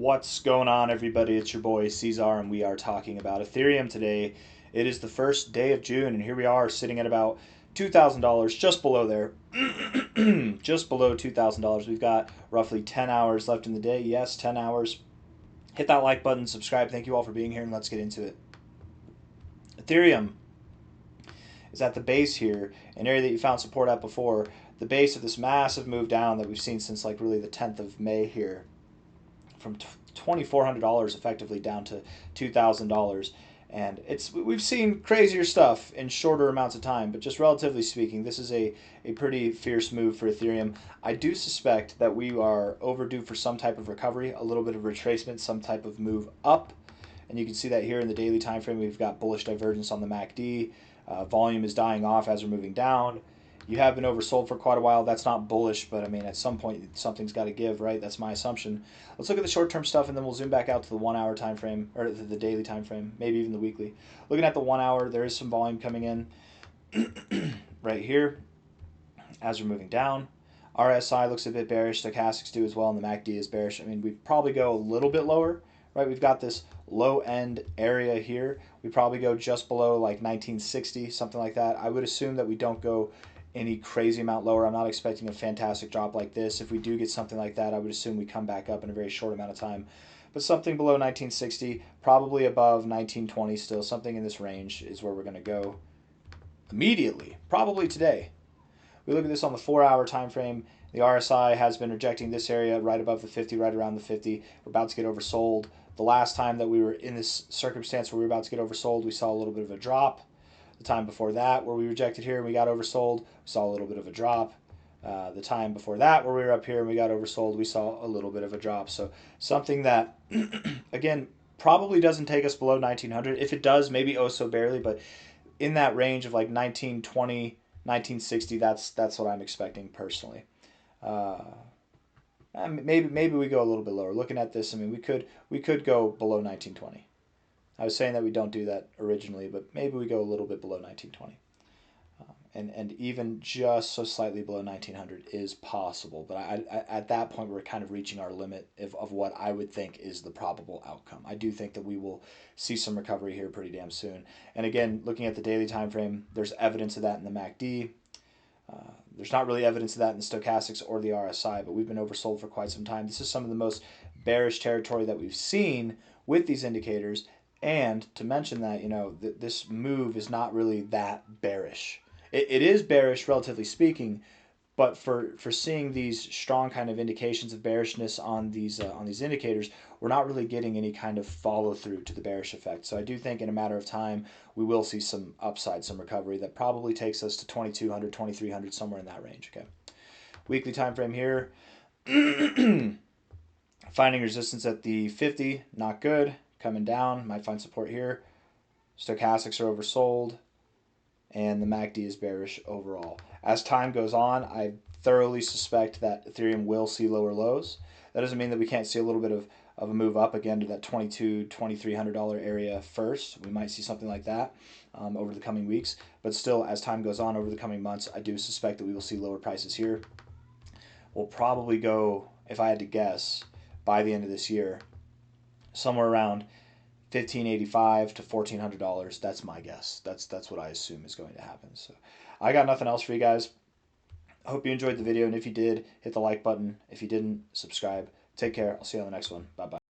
What's going on, everybody? It's your boy C-Zar, and we are talking about Ethereum today. It is the first day of June, and here we are sitting at about $2,000, just below there. Just below $2,000. We've got roughly 10 hours left in the day. Yes, 10 hours. Hit that like button, subscribe. Thank you all for being here, and let's get into it. Ethereum is at the base here, an area that you found support at before. The base of this massive move down that we've seen since like really the 10th of May here, from $2,400 effectively down to $2,000. And we've seen crazier stuff in shorter amounts of time, but just relatively speaking, this is a pretty fierce move for Ethereum. I do suspect that we are overdue for some type of recovery, a little bit of retracement, some type of move up. And you can see that here in the daily time frame. We've got bullish divergence on the MACD. Volume is dying off as we're moving down. You have been oversold for quite a while. That's not bullish, but I mean, at some point, something's got to give, right? That's my assumption. Let's look at the short-term stuff, and then we'll zoom back out to the 1 hour time frame, or the daily time frame, maybe even the weekly. Looking at the 1 hour, there is some volume coming in right here as we're moving down. RSI looks a bit bearish. Stochastics do as well, and the MACD is bearish. I mean, we probably go a little bit lower, right? We've got this low-end area here. We probably go just below like 1960, something like that. I would assume that we don't go any crazy amount lower. I'm not expecting a fantastic drop like this. If we do get something like that, I would assume we come back up in a very short amount of time. But something below 1960, probably above 1920 still, something in this range is where we're going to go immediately, probably today. We look at this on the 4 hour time frame. The RSI has been rejecting this area right above the 50, right around the 50. We're about to get oversold. The last time that we were in this circumstance where we were about to get oversold, we saw a little bit of a drop. The time before that, where we rejected here and we got oversold, we saw a little bit of a drop. The time before that, where we were up here and we got oversold, we saw a little bit of a drop. So something that, again, probably doesn't take us below 1900. If it does, maybe oh so barely, but in that range of like 1920, 1960, that's what I'm expecting personally. Maybe we go a little bit lower. Looking at this, I mean, we could go below 1920. I was saying that we don't do that originally, but maybe we go a little bit below 1920. And even just so slightly below 1900 is possible. But at that point, we're kind of reaching our limit of what I would think is the probable outcome. I do think that we will see some recovery here pretty damn soon. And again, looking at the daily time frame, there's evidence of that in the MACD. There's not really evidence of that in the stochastics or the RSI, but we've been oversold for quite some time. This is some of the most bearish territory that we've seen with these indicators. And to mention that, you know, this move is not really that bearish. It is bearish, relatively speaking, but for seeing these strong kind of indications of bearishness on these indicators, we're not really getting any kind of follow through to the bearish effect. So I do think in a matter of time, we will see some upside, some recovery that probably takes us to 2200, 2300, somewhere in that range. Okay, weekly time frame here. Finding resistance at the 50, not good. Coming down, might find support here. Stochastics are oversold, and the MACD is bearish overall. As time goes on, I thoroughly suspect that Ethereum will see lower lows. That doesn't mean that we can't see a little bit of a move up again to that $2,200, $2,300 area first. We might see something like that over the coming weeks. But still, as time goes on over the coming months, I do suspect that we will see lower prices here. We'll probably go, if I had to guess, by the end of this year, somewhere around $1,585 to $1,400. That's my guess. That's what I assume is going to happen. So I got nothing else for you guys. I hope you enjoyed the video, and if you did, hit the like button. If you didn't, subscribe. Take care. I'll see you on the next one. Bye-bye.